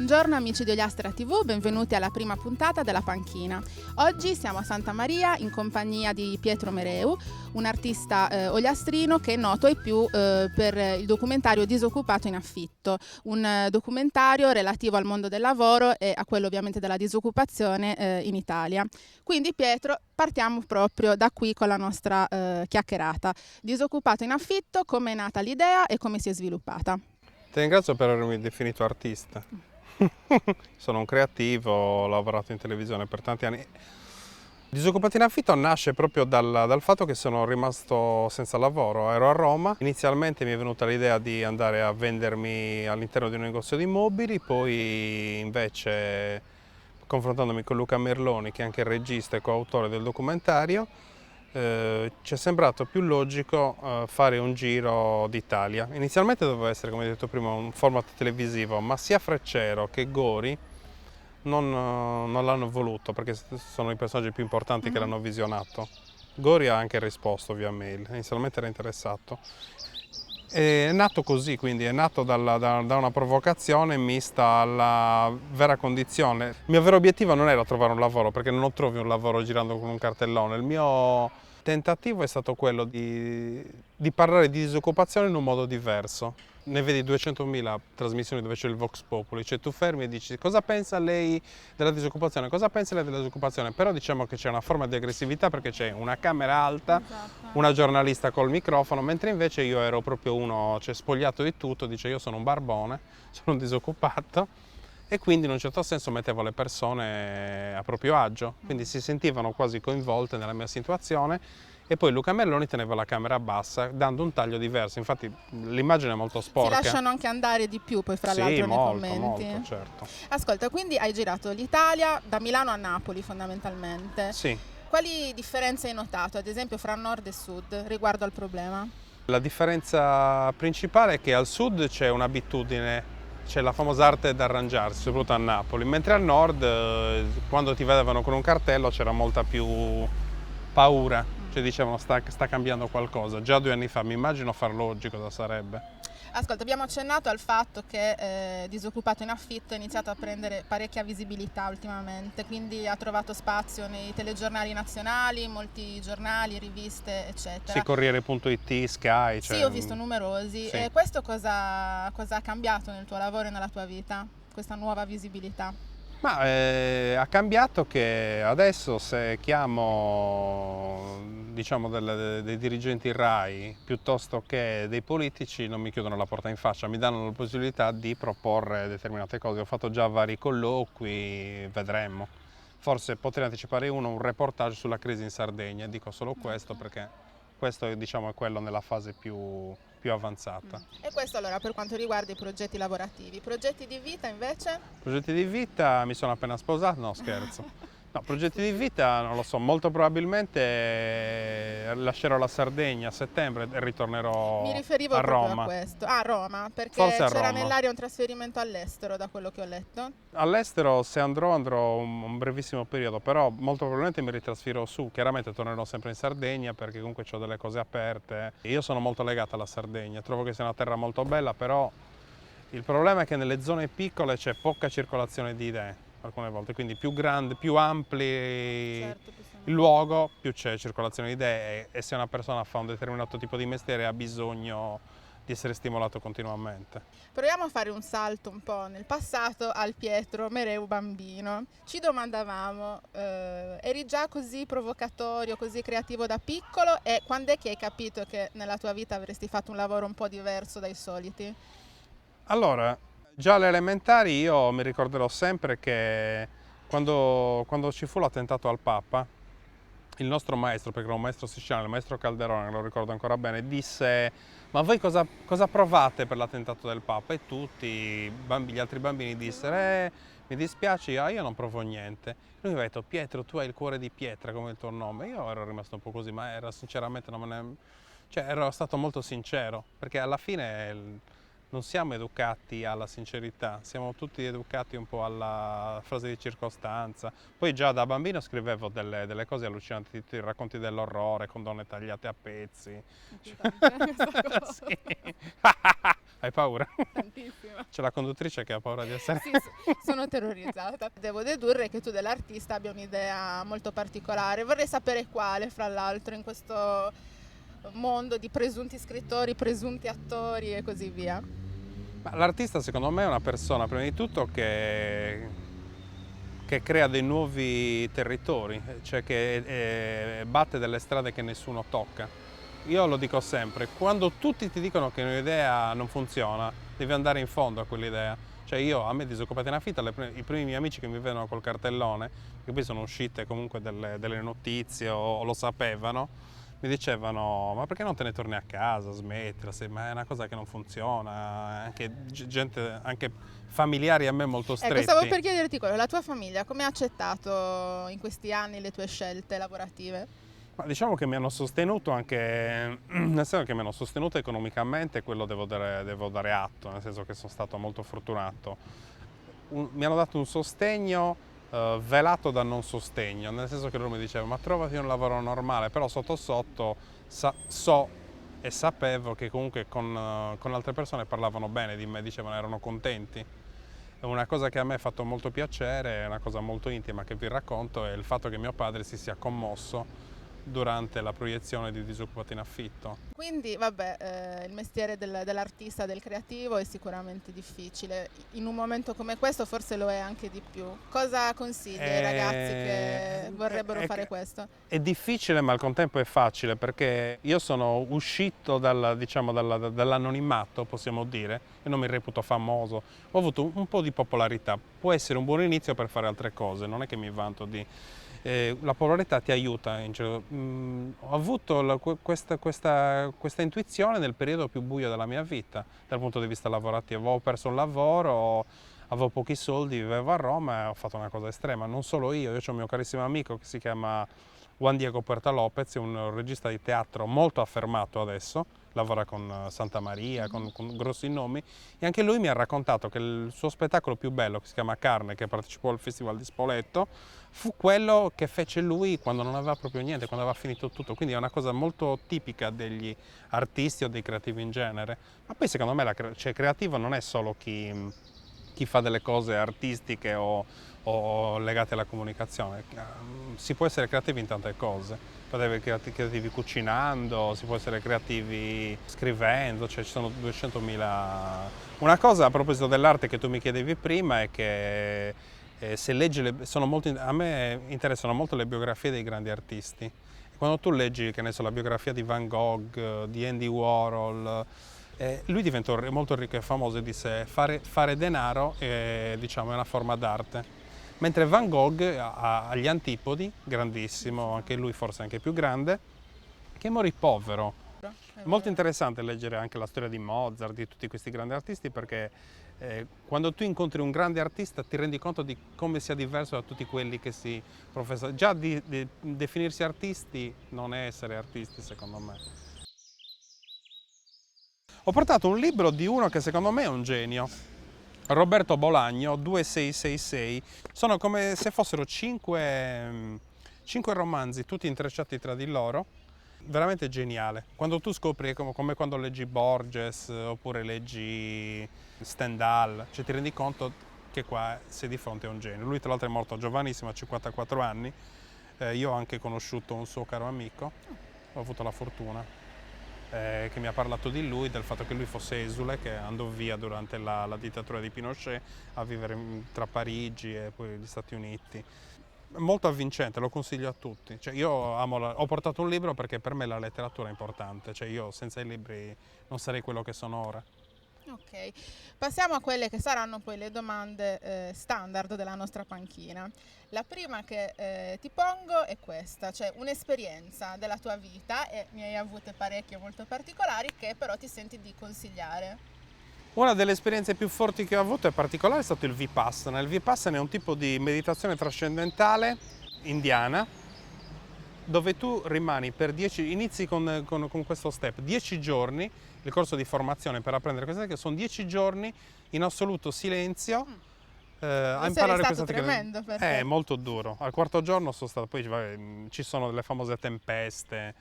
Buongiorno amici di Ogliastra TV, benvenuti alla prima puntata della Panchina. Oggi siamo a Santa Maria in compagnia di Pietro Mereu, un artista ogliastrino che è noto ai più per il documentario Disoccupato in affitto, un documentario relativo al mondo del lavoro e a quello ovviamente della disoccupazione in Italia. Quindi Pietro, partiamo proprio da qui con la nostra chiacchierata. Disoccupato in affitto, come è nata l'idea e come si è sviluppata? Ti ringrazio per avermi definito artista. Sono un creativo, ho lavorato in televisione per tanti anni. Disoccupato in affitto nasce proprio dal fatto che sono rimasto senza lavoro. Ero a Roma, inizialmente mi è venuta l'idea di andare a vendermi all'interno di un negozio di mobili, poi invece confrontandomi con Luca Merloni, che è anche il regista e coautore del documentario, ci è sembrato più logico fare un giro d'Italia. Inizialmente doveva essere, come detto prima, un format televisivo, ma sia Freccero che Gori non l'hanno voluto perché sono i personaggi più importanti che l'hanno visionato. Gori ha anche risposto via mail, inizialmente era interessato. È nato così, quindi è nato da una provocazione mista alla vera condizione. Il mio vero obiettivo non era trovare un lavoro, perché non trovi un lavoro girando con un cartellone. Il mio tentativo è stato quello di parlare di disoccupazione in un modo diverso. Ne vedi 200.000 trasmissioni dove c'è il Vox Populi, cioè tu fermi e dici cosa pensa lei della disoccupazione, cosa pensa lei della disoccupazione, però diciamo che c'è una forma di aggressività perché c'è una camera alta, una giornalista col microfono, mentre invece io ero proprio uno, cioè, spogliato di tutto, dice io sono un barbone, sono un disoccupato e quindi in un certo senso mettevo le persone a proprio agio, quindi si sentivano quasi coinvolte nella mia situazione. E poi Luca Merloni teneva la camera bassa dando un taglio diverso, infatti l'immagine è molto sporca. Si lasciano anche andare di più poi fra l'altro nei commenti. Molto, certo. Ascolta, quindi hai girato l'Italia da Milano a Napoli fondamentalmente. Sì. Quali differenze hai notato, ad esempio, fra nord e sud riguardo al problema? La differenza principale è che al sud c'è un'abitudine, c'è la famosa arte d'arrangiarsi, soprattutto a Napoli, mentre al nord quando ti vedevano con un cartello c'era molta più paura. Cioè dicevano sta cambiando qualcosa, già 2 anni fa, mi immagino farlo oggi cosa sarebbe. Ascolta, abbiamo accennato al fatto che Disoccupato in affitto è iniziato a prendere parecchia visibilità ultimamente, quindi ha trovato spazio nei telegiornali nazionali, molti giornali, riviste, eccetera. Sì, Corriere.it, Sky. Sì, ho visto numerosi. Sì. E questo cosa ha cambiato nel tuo lavoro e nella tua vita, questa nuova visibilità? Ma ha cambiato che adesso se chiamo diciamo dei dirigenti RAI piuttosto che dei politici non mi chiudono la porta in faccia, mi danno la possibilità di proporre determinate cose. Ho fatto già vari colloqui, vedremo. Forse potrei anticipare un reportage sulla crisi in Sardegna, dico solo questo perché questo diciamo è quello nella fase più avanzata. E questo allora per quanto riguarda i progetti lavorativi. Progetti di vita invece? Progetti di vita, mi sono appena sposato, no scherzo. No, progetti di vita non lo so, molto probabilmente lascerò la Sardegna a settembre e ritornerò Mi riferivo a proprio Roma. a questo. Ah, Roma, perché Forse a c'era Roma. nell'aria un trasferimento all'estero da quello che ho letto. All'estero se andrò un brevissimo periodo, però molto probabilmente mi ritrasferirò su, chiaramente tornerò sempre in Sardegna perché comunque ho delle cose aperte. Io sono molto legato alla Sardegna, trovo che sia una terra molto bella, però il problema è che nelle zone piccole c'è poca circolazione di idee alcune volte, quindi più grande, più ampli il luogo, più c'è circolazione di idee e se una persona fa un determinato tipo di mestiere ha bisogno di essere stimolato continuamente. Proviamo a fare un salto un po' nel passato al Pietro Mereu bambino. Ci domandavamo, eri già così provocatorio, così creativo da piccolo e quando è che hai capito che nella tua vita avresti fatto un lavoro un po' diverso dai soliti? Allora, già alle elementari io mi ricorderò sempre che quando ci fu l'attentato al Papa, il nostro maestro, perché era un maestro siciliano, il maestro Calderone, lo ricordo ancora bene, disse ma voi cosa provate per l'attentato del Papa? E tutti gli altri bambini dissero mi dispiace, io non provo niente. Lui mi ha detto Pietro, tu hai il cuore di pietra come il tuo nome. Io ero rimasto un po' così, ma era sinceramente cioè, ero stato molto sincero, perché alla fine non siamo educati alla sincerità, siamo tutti educati un po' alla frase di circostanza. Poi già da bambino scrivevo delle cose allucinanti, tutti i racconti dell'orrore con donne tagliate a pezzi. Sì. Hai paura? Tantissimo. C'è la conduttrice che ha paura di essere... Sì, sono terrorizzata. Devo dedurre che tu dell'artista abbia un'idea molto particolare. Vorrei sapere quale, fra l'altro, in questo mondo di presunti scrittori, presunti attori e così via. Ma l'artista secondo me è una persona, prima di tutto, che crea dei nuovi territori, cioè che batte delle strade che nessuno tocca. Io lo dico sempre, quando tutti ti dicono che un'idea non funziona, devi andare in fondo a quell'idea. Cioè a me disoccupati in affitto, i primi miei amici che mi vedono col cartellone, che poi sono uscite comunque delle notizie o lo sapevano, mi dicevano: ma perché non te ne torni a casa, smettila, ma è una cosa che non funziona, anche gente, anche familiari a me molto stretti. Ecco, stavo per chiederti quello, la tua famiglia come ha accettato in questi anni le tue scelte lavorative? Ma diciamo che mi hanno sostenuto anche, nel senso che mi hanno sostenuto economicamente, quello devo dare atto, nel senso che sono stato molto fortunato. Mi hanno dato un sostegno velato da non sostegno, nel senso che loro mi dicevano: ma trovati un lavoro normale, però sotto sotto so e sapevo che comunque con altre persone parlavano bene di me, dicevano, erano contenti. È una cosa che a me ha fatto molto piacere, è una cosa molto intima che vi racconto, è il fatto che mio padre si sia commosso durante la proiezione di Disoccupati in affitto. Quindi, vabbè, il mestiere dell'artista, del creativo è sicuramente difficile. In un momento come questo forse lo è anche di più. Cosa consigli ai ragazzi che vorrebbero fare questo? È difficile, ma al contempo è facile, perché io sono uscito dall'anonimato, possiamo dire, e non mi reputo famoso. Ho avuto un po' di popolarità. Può essere un buon inizio per fare altre cose, non è che mi vanto di... la popolarità ti aiuta. Ho avuto questa intuizione nel periodo più buio della mia vita, dal punto di vista lavorativo. Avevo perso un lavoro, avevo pochi soldi, vivevo a Roma e ho fatto una cosa estrema. Non solo io ho un mio carissimo amico che si chiama Juan Diego Puerta Lopez, è un regista di teatro molto affermato adesso, lavora con Santa Maria, con grossi nomi, e anche lui mi ha raccontato che il suo spettacolo più bello, che si chiama Carne, che partecipò al Festival di Spoleto, fu quello che fece lui quando non aveva proprio niente, quando aveva finito tutto. Quindi è una cosa molto tipica degli artisti o dei creativi in genere. Ma poi secondo me creativo non è solo chi fa delle cose artistiche o legate alla comunicazione. Si può essere creativi in tante cose, si può essere creativi cucinando, si può essere creativi scrivendo, cioè ci sono 200.000... Una cosa a proposito dell'arte che tu mi chiedevi prima è che se leggi, a me interessano molto le biografie dei grandi artisti. Quando tu leggi, che ne so, la biografia di Van Gogh, di Andy Warhol, lui diventò molto ricco e famoso e disse: fare denaro diciamo, è una forma d'arte. Mentre Van Gogh ha gli antipodi, grandissimo, anche lui forse anche più grande, che morì povero. È molto interessante leggere anche la storia di Mozart, di tutti questi grandi artisti, perché quando tu incontri un grande artista ti rendi conto di come sia diverso da tutti quelli che si professano. Già di definirsi artisti non è essere artisti, secondo me. Ho portato un libro di uno che secondo me è un genio, Roberto Bolagno, 2666. Sono come se fossero cinque romanzi, tutti intrecciati tra di loro. Veramente geniale. Quando tu scopri, come quando leggi Borges oppure leggi Stendhal, cioè ti rendi conto che qua sei di fronte a un genio. Lui tra l'altro è morto giovanissimo, a 54 anni. Io ho anche conosciuto un suo caro amico, ho avuto la fortuna. Che mi ha parlato di lui, del fatto che lui fosse esule, che andò via durante la dittatura di Pinochet a vivere tra Parigi e poi gli Stati Uniti. Molto avvincente, lo consiglio a tutti. Cioè, io ho portato un libro perché per me la letteratura è importante, cioè io senza i libri non sarei quello che sono ora. Ok, passiamo a quelle che saranno poi le domande standard della nostra panchina. La prima che ti pongo è questa, cioè un'esperienza della tua vita, e ne hai avute parecchie molto particolari, che però ti senti di consigliare. Una delle esperienze più forti che ho avuto è particolare è stato il Vipassana. Il Vipassana è un tipo di meditazione trascendentale indiana, dove tu rimani per 10, inizi con questo step, 10 giorni, il corso di formazione per apprendere queste tecniche, sono 10 giorni in assoluto silenzio a imparare questa tecnica. Tremendo per te. È molto duro. Al quarto giorno sono stato, poi ci sono delle famose tempeste,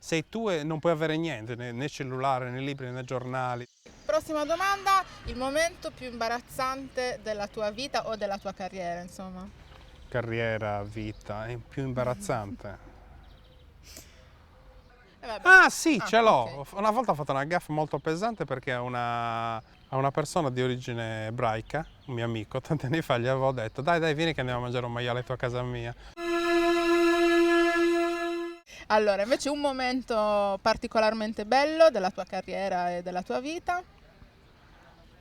sei tu e non puoi avere niente, né cellulare, né libri, né giornali. Prossima domanda, il momento più imbarazzante della tua vita o della tua carriera, insomma. Carriera, vita, è più imbarazzante. Vabbè. Ah sì, ce l'ho. Ok. Una volta ho fatto una gaffe molto pesante perché a una persona di origine ebraica, un mio amico, tanti anni fa gli avevo detto dai vieni che andiamo a mangiare un maialetto a casa mia. Allora, invece un momento particolarmente bello della tua carriera e della tua vita.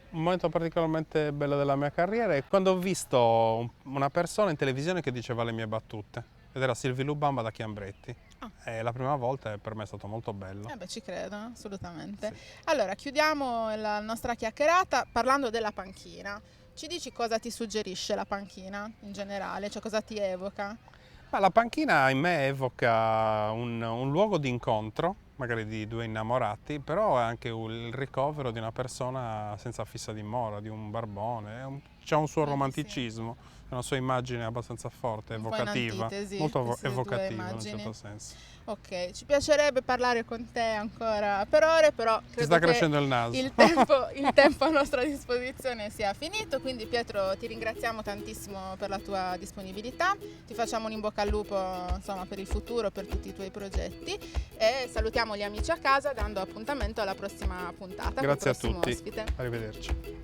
Un momento particolarmente bello della mia carriera è quando ho visto una persona in televisione che diceva le mie battute ed era Silvio Lubamba da Chiambretti. E la prima volta e per me è stato molto bello. Beh, ci credo, assolutamente. Sì. Allora, chiudiamo la nostra chiacchierata parlando della panchina. Ci dici cosa ti suggerisce la panchina in generale, cioè cosa ti evoca? Ma la panchina in me evoca un luogo di incontro, magari di due innamorati, però è anche il ricovero di una persona senza fissa dimora, di un barbone. C'è un suo Quindi sì. romanticismo, una sua immagine abbastanza forte, Un po' in evocativa, antitesi, molto queste due evocativa in un immagini. certo senso. Ok, ci piacerebbe parlare con te ancora per ore, però Ti credo sta che crescendo il naso. il tempo a nostra disposizione sia finito, quindi Pietro ti ringraziamo tantissimo per la tua disponibilità, ti facciamo un in bocca al lupo, insomma, per il futuro, per tutti i tuoi progetti e salutiamo gli amici a casa dando appuntamento alla prossima puntata. Grazie a col prossimo tutti. ospite. Arrivederci.